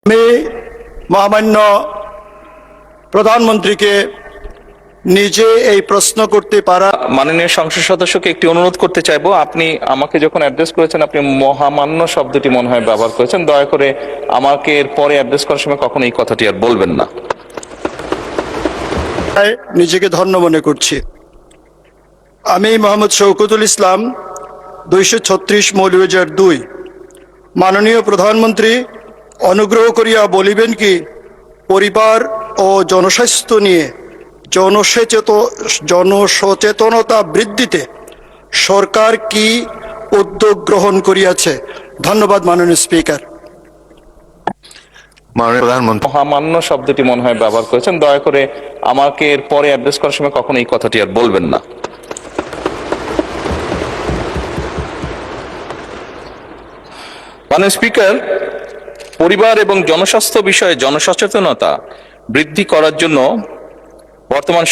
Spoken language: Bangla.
আমি মহামান্য প্রধানমন্ত্রীকে নিজে এই প্রশ্ন করতে পারা। মাননীয় সংসদ সদস্যকে একটি অনুরোধ করতে চাইবো, আপনি আমাকে যখন অ্যাড্রেস করেছেন আপনি মহামান্য শব্দটি মনে হয় ব্যবহার করেছেন। দয়া করে আমাকে এর পরে অ্যাড্রেস করার সময় কখনো এই কথাটি আর বলবেন না। নিজেকে ধন্য মনে করছি। আমি মোহাম্মদ শওকতুল ইসলাম, 236 মৌলভীবাজার 2। মাননীয় প্রধানমন্ত্রী, অনুগ্রহ করিয়া বলিবেন কি পরিবার ও জনস্বাস্থ্য নিয়ে জনসচেতনতা বৃদ্ধিতে সরকার কি উদ্যোগ গ্রহণ করিয়াছে? ধন্যবাদ মাননীয় স্পিকার। মাননীয় প্রধানমন্ত্রী। মহামান্য শব্দটি মনে হয় ব্যবহার করেছেন। দয়া করে আমাকে এর পরে অ্যাড্রেস করার সময় কখনো এই কথাটি আর বলবেন না। মাননীয় স্পিকার, পরিবার এবং জনস্বাস্থ্য বিষয়ে জনসচেতনতা বৃদ্ধি করার জন্য বর্তমান